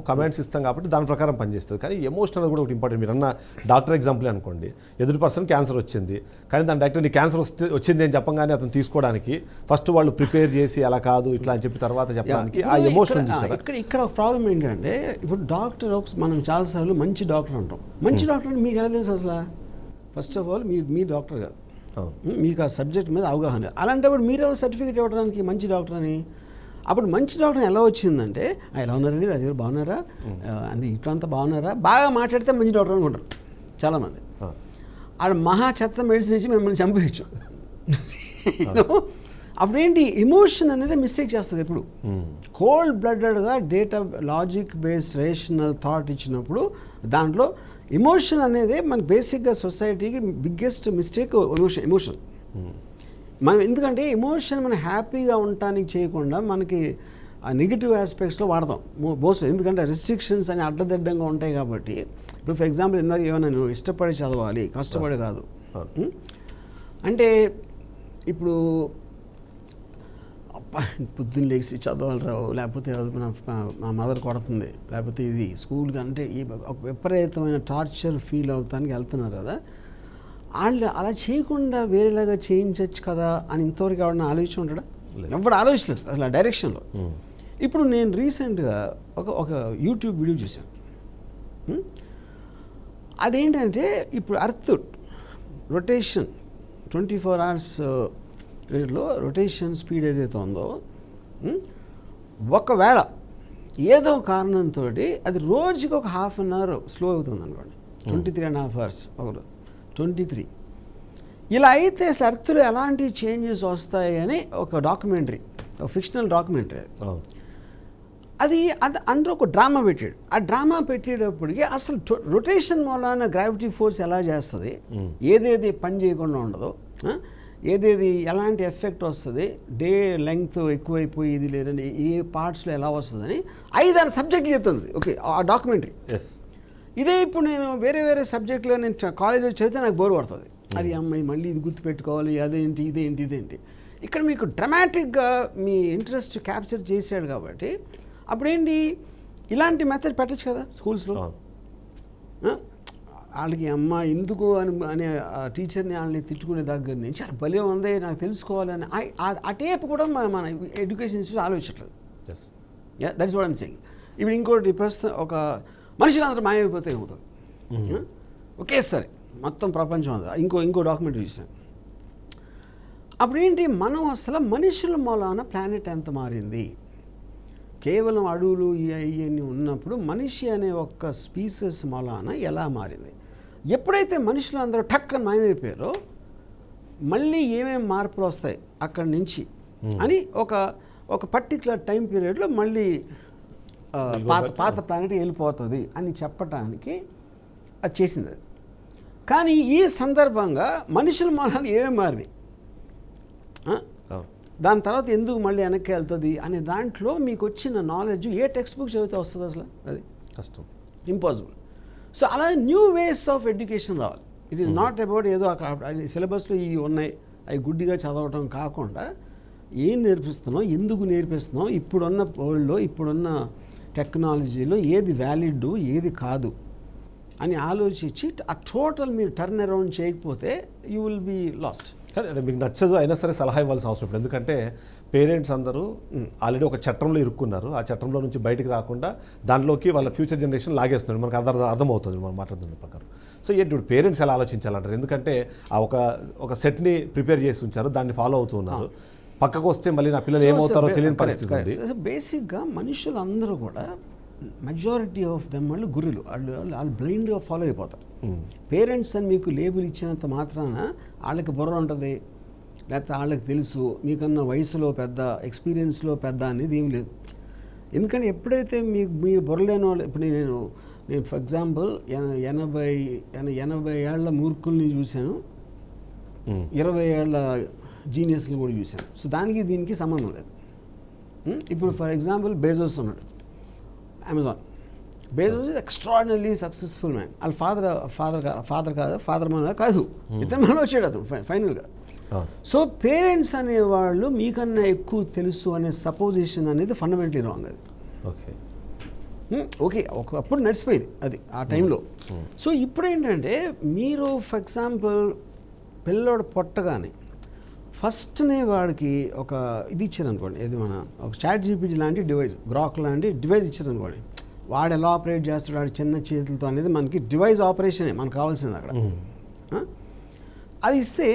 Commands ఇస్తాం కాబట్టి దాని ప్రకారం పనిచేస్తుంది. కానీ ఎమోషనల్ కూడా ఒకటి ఇంపార్టెంట్. మీరు అన్న డాక్టర్ ఎగ్జాంపుల్ అనుకోండి, ఎదుటి పర్సన్ క్యాన్సర్ వచ్చింది, కానీ దాని డాక్టర్ నీ క్యాన్సర్ వచ్చింది అని చెప్పగానే అతను తీసుకోవడానికి ఫస్ట్ వాళ్ళు ప్రిపేర్ చేసి అలా కాదు ఇట్లా అని చెప్పి తర్వాత చెప్పడానికి ఆ ఎమోషన్ ఇక్కడ ఒక ప్రాబ్లం ఏంటంటే, ఇప్పుడు డాక్టర్ మనం చాలాసార్లు మంచి డాక్టర్ అంటాం. మంచి డాక్టర్ మీకు ఎలా తెలుసు అసలు? First of all me doctor కాదు, మీకు ఆ సబ్జెక్ట్ మీద అవగాహన. అలాంటప్పుడు మీరు సర్టిఫికేట్ ఇవ్వడానికి మంచి డాక్టర్ అని. అప్పుడు మంచి డాక్టర్ ఎలా వచ్చిందంటే, ఎలా ఉన్నారండి రాజు గారు, బాగున్నారా, అది ఇట్లా అంతా బాగున్నారా, బాగా మాట్లాడితే మంచి డాక్టర్ అనుకుంటారు చాలామంది. ఆడ మహా చెత్త మెడిసిన్ ఇచ్చి మిమ్మల్ని చంపేయచ్చు. అప్పుడేంటి, ఎమోషన్ అనేది మిస్టేక్ చేస్తుంది ఎప్పుడు. కోల్డ్ బ్లడెడ్గా data logic based rational thought ఇచ్చినప్పుడు దాంట్లో ఎమోషన్ అనేది మనకి బేసిక్గా సొసైటీకి బిగ్గెస్ట్ మిస్టేక్ ఎమోషన్. మనం ఎందుకంటే ఎమోషన్ మనం హ్యాపీగా ఉండటానికి చేయకుండా మనకి ఆ నెగిటివ్ ఆస్పెక్ట్స్లో వాడతాం మోస్ట్. ఎందుకంటే రెస్ట్రిక్షన్స్ అని అడ్డదిడ్డంగా ఉంటాయి కాబట్టి. ఇప్పుడు ఫర్ ఎగ్జాంపుల్ ఇందాక ఏమన్నా నువ్వు ఇష్టపడి చదవాలి, కష్టపడి కాదు అంటే, ఇప్పుడు పొద్దున్న లేచి చదవాలి రావు, లేకపోతే మా మదర్ కొడుతుంది, లేకపోతే ఇది స్కూల్కి అంటే ఈ విపరీతమైన టార్చర్ ఫీల్ అవుతానికి వెళ్తున్నారు కదా, వాళ్ళు అలా చేయకుండా వేరేలాగా చేయించవచ్చు కదా అని ఇంతవరకు ఎవరైనా ఆలోచన ఉంటాడా? ఎవరు ఆలోచించలేదు అసలు ఆ డైరెక్షన్లో. ఇప్పుడు నేను రీసెంట్గా ఒక యూట్యూబ్ వీడియో చూశాను. అదేంటంటే, ఇప్పుడు అర్త్ రొటేషన్ 24 hours లో రొటేషన్ స్పీడ్ ఏదైతే ఉందో, ఒకవేళ ఏదో కారణంతో అది రోజుకి ఒక 1/2 hour స్లో అవుతుంది అనుకోండి, 23.5 hours 23. ఇలా అయితే అసలు అర్త్లో ఎలాంటి చేంజెస్ వస్తాయి అని ఒక డాక్యుమెంటరీ, ఒక ఫిక్షనల్ డాక్యుమెంటరీ అది అందులో ఒక డ్రామా పెట్టాడు. ఆ డ్రామా పెట్టేటప్పటికి అసలు రొటేషన్ మూలాన గ్రావిటీ ఫోర్స్ ఎలా చేస్తుంది, ఏదేది పని చేయకుండా ఉండదు, ఏదేది ఎలాంటి ఎఫెక్ట్ వస్తుంది, డే లెంగ్త్ ఎక్కువైపోయి ఇది లేదండి ఏ పార్ట్స్లో ఎలా వస్తుందని 5-6 సబ్జెక్టులు చెప్తుంది. ఓకే, ఆ డాక్యుమెంటరీ. ఇదే ఇప్పుడు నేను వేరే సబ్జెక్టులో నేను కాలేజీలో చదివితే నాకు బోర్ పడుతుంది. అది అమ్మాయి మళ్ళీ ఇది గుర్తుపెట్టుకోవాలి, అదేంటి ఇదేంటి. ఇక్కడ మీకు డ్రమాటిక్గా మీ ఇంట్రెస్ట్ క్యాప్చర్ చేశాడు కాబట్టి అప్పుడేంటి, ఇలాంటి మెథడ్ పెట్టచ్చు కదా స్కూల్స్లో. వాళ్ళకి అమ్మ ఎందుకు అనే టీచర్ని వాళ్ళని తిట్టుకునే దగ్గర నుంచి అది భలే ఉంది నాకు తెలుసుకోవాలని ఆ టేప్ కూడా మన ఎడ్యుకేషన్ ఇన్స్టిట్యూట్ ఆలోచించట్లేదు. That's what I'm saying. ఇప్పుడు ఇంకోటి, ప్రస్తుతం ఒక మనుషులందరూ మాయమైపోతే అవుతుంది ఒకేసారి మొత్తం ప్రపంచం అంతా. ఇంకో డాక్యుమెంటరీ చూసాను. అప్పుడేంటి, మనం అసలు మనుషుల మూలాన ప్లానెట్ ఎంత మారింది, కేవలం అడవులు ఇవన్నీ ఉన్నప్పుడు మనిషి అనే ఒక్క స్పీసెస్ మూలాన ఎలా మారింది. ఎప్పుడైతే మనుషులు అందరూ టక్కని మాయమైపోయారో మళ్ళీ ఏమేమి మార్పులు వస్తాయి అక్కడి నుంచి అని ఒక పర్టికులర్ టైం పీరియడ్లో మళ్ళీ పాత ప్లానెట్ వెళ్ళిపోతుంది అని చెప్పటానికి అది చేసింది. కానీ ఈ సందర్భంగా మనుషుల మూలాలు ఏమేమి మారినాయి, దాని తర్వాత ఎందుకు మళ్ళీ వెనక్కి వెళ్తుంది అనే దాంట్లో మీకు వచ్చిన నాలెడ్జ్ ఏ టెక్స్ట్ బుక్ చదివితే వస్తుంది అసలు? అది కష్టం, ఇంపాసిబుల్. సో అలా న్యూ వేస్ ఆఫ్ ఎడ్యుకేషన్ రావాలి. ఇట్ ఈస్ నాట్ అబౌట్ ఏదో అక్కడ సిలబస్లో ఇవి ఉన్నాయి అవి గుడ్డిగా చదవటం కాకుండా ఏం నేర్పిస్తున్నాం, ఎందుకు నేర్పిస్తున్నాం, ఇప్పుడున్న వరల్డ్లో ఇప్పుడున్న టెక్నాలజీలో ఏది వ్యాలిడ్ ఏది కాదు అని ఆలోచించి ఆ టోటల్ మీరు టర్న్ అరౌండ్ చేయకపోతే యూ విల్ బీ లాస్ట్. కానీ మీకు నచ్చదు అయినా సరే సలహా ఇవ్వాల్సిన అవసరం ఇప్పుడు. ఎందుకంటే పేరెంట్స్ అందరూ ఆల్రెడీ ఒక చట్టంలో ఇరుక్కున్నారు. ఆ చట్టంలో నుంచి బయటకు రాకుండా దాంట్లోకి వాళ్ళ ఫ్యూచర్ జనరేషన్ లాగేస్తున్నారు. మనకు అర్థమవుతుంది మనం మాట్లాడుతున్న ప్రకారం. సో ఏంటి ఇప్పుడు పేరెంట్స్ ఎలా ఆలోచించాలంటారు? ఎందుకంటే ఆ ఒక సెట్ని ప్రిపేర్ చేసి ఉంచారు, దాన్ని ఫాలో అవుతున్నారు. పక్కకు వస్తే మళ్ళీ నా పిల్లలు ఏమవుతారో తెలియని పరిస్థితి ఉంది. బేసిక్గా మనుషులందరూ కూడా మెజారిటీ ఆఫ్ దెమ్ వాళ్ళు గుర్రెలు, వాళ్ళు బ్లైండ్గా ఫాలో అయిపోతారు. పేరెంట్స్ అని మీకు లేబుల్ ఇచ్చినంత మాత్రాన వాళ్ళకి బుర్ర ఉంటుంది, లేకపోతే వాళ్ళకి తెలుసు మీకన్నా వయసులో పెద్ద, ఎక్స్పీరియన్స్లో పెద్ద అనేది ఏం లేదు. ఎందుకంటే ఎప్పుడైతే మీరు బుర్ర లేని వాళ్ళు, ఇప్పుడు నేను ఫర్ ఎగ్జాంపుల్ 80 ఏళ్ల మూర్ఖుల్ని చూశాను, 20 ఏళ్ల జీనియస్లు కూడా చూశాను. సో దానికి దీనికి సంబంధం లేదు. ఇప్పుడు ఫర్ ఎగ్జాంపుల్ బేజోస్ ఉన్నాడు, Amazon. Bezos is extraordinary successful man. వాళ్ళ ఫాదర్ మన కాదు, ఇతను మనలో వచ్చాడు అతను ఫైనల్గా. సో పేరెంట్స్ అనేవాళ్ళు మీకన్నా ఎక్కువ తెలుసు అనే సపోజిషన్ అనేది ఫండమెంటలీ రాంగ్. అది ఓకే. ఓకే, ఒకప్పుడు నడిచిపోయేది అది ఆ టైంలో. సో ఇప్పుడు ఏంటంటే మీరు ఫర్ ఎగ్జాంపుల్ పిల్లోడు పొట్టగానే ఫస్ట్నే వాడికి ఒక ఇది ఇచ్చారనుకోండి, ఇది మన ఒక చాట్ జీపీటీ లాంటి డివైస్, గ్రాక్ లాంటి డివైస్ ఇచ్చారనుకోండి, వాడు ఎలా ఆపరేట్ చేస్తాడు వాడు చిన్న చేతులతో అనేది మనకి డివైస్ ఆపరేషనే మనకు కావాల్సింది అక్కడ. అది ఇస్తే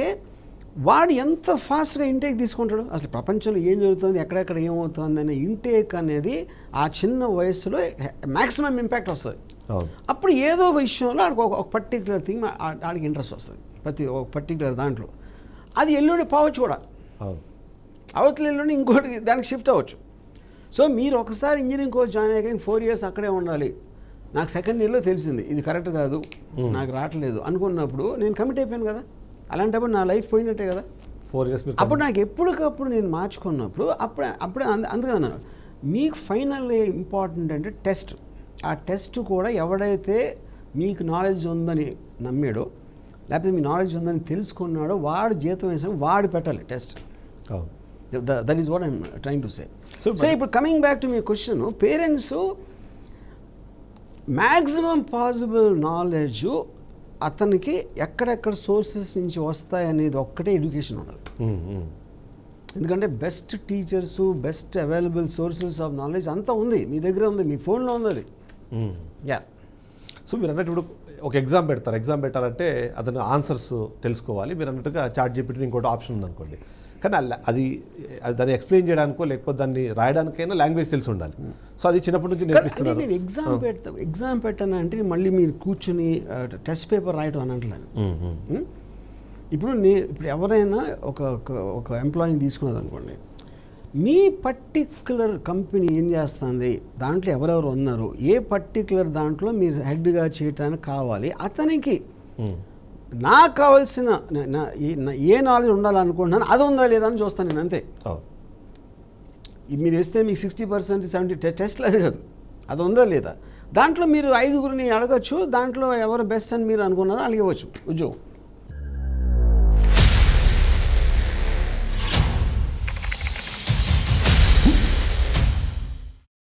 వాడు ఎంత ఫాస్ట్గా ఇంటేక్ తీసుకుంటాడు, అసలు ప్రపంచంలో ఏం జరుగుతుంది, ఎక్కడెక్కడ ఏమవుతుంది అనే ఇంటేక్ అనేది ఆ చిన్న వయసులో మ్యాక్సిమం ఇంపాక్ట్ వస్తుంది. అప్పుడు ఏదో విషయంలో ఆడికి ఒక పర్టికులర్ థింగ్ ఆడికి ఇంట్రెస్ట్ వస్తుంది, ప్రతి ఒక పర్టికులర్ దాంట్లో. అది ఎల్లుండి పోవచ్చు కూడా, అవతల ఎల్లుండి ఇంకోటి దానికి షిఫ్ట్ అవ్వచ్చు. సో మీరు ఒకసారి ఇంజనీరింగ్ కోర్స్ జాయిన్ అయ్యాక 4 years అక్కడే ఉండాలి, నాకు సెకండ్ ఇయర్లో తెలిసింది ఇది కరెక్ట్ కాదు, నాకు రావట్లేదు అనుకున్నప్పుడు నేను కమిట్ అయిపోయాను కదా, అలాంటప్పుడు నా లైఫ్ పోయినట్టే కదా. 4 years అప్పుడు నాకు ఎప్పటికప్పుడు నేను మార్చుకున్నప్పుడు అప్పుడే అందుకని అన్నాను మీకు ఫైనల్లీ ఇంపార్టెంట్ అంటే టెస్ట్. ఆ టెస్ట్ కూడా ఎవడైతే మీకు నాలెడ్జ్ ఉందని నమ్మాడో లేకపోతే మీ నాలెడ్జ్ ఉందని తెలుసుకున్నాడో వాడు జీతం వేసాం వాడు పెట్టాలి test. That is what I'm trying to say. So ఇప్పుడు కమింగ్ బ్యాక్ టు మీ question, parents maximum possible knowledge అతనికి ఎక్కడెక్కడ సోర్సెస్ నుంచి వస్తాయనేది ఒక్కటే ఎడ్యుకేషన్ ఉండాలి. ఎందుకంటే best teachers, best available sources of knowledge అంతా ఉంది మీ దగ్గర, ఉంది మీ ఫోన్లో ఉంది అది. యా. సో మీరు అన్నట్టు ఇప్పుడు ఒక ఎగ్జామ్ పెడతారు, ఎగ్జామ్ పెట్టాలంటే అతను ఆన్సర్స్ తెలుసుకోవాలి. మీరు అన్నట్టుగా చాట్ జీపీటీ ఇంకోటి ఆప్షన్ ఉందనుకోండి, కానీ అది దాన్ని ఎక్స్ప్లెయిన్ చేయడానికో లేకపోతే దాన్ని రాయడానికైనా లాంగ్వేజ్ తెలిసి ఉండాలి. సో అది చిన్నప్పటి నుంచి నేర్పిస్తున్నారు. నేను ఎగ్జామ్ పెట్టాను అంటే మళ్ళీ మీరు కూర్చుని టెస్ట్ పేపర్ రాయడం అని అంటలేను. ఇప్పుడు ఎవరైనా ఒక ఎంప్లాయీని తీసుకున్నది అనుకోండి, మీ పర్టిక్యులర్ కంపెనీ ఏం చేస్తుంది, దాంట్లో ఎవరెవరు ఉన్నారు, ఏ పర్టిక్యులర్ దాంట్లో మీరు హెడ్గా చేయటానికి కావాలి, అతనికి నాకు కావాల్సిన ఏ నాలెడ్జ్ ఉండాలనుకుంటున్నాను అది ఉందా లేదా అని చూస్తాను నేను, అంతే. మీరు వేస్తే మీకు 60%, 70% టెస్ట్లు అది కాదు, అది ఉందా లేదా. దాంట్లో మీరు 5గురిని అడగచ్చు, దాంట్లో ఎవరు బెస్ట్ అని మీరు అనుకున్నారో అడిగవచ్చు ఉద్యోగం.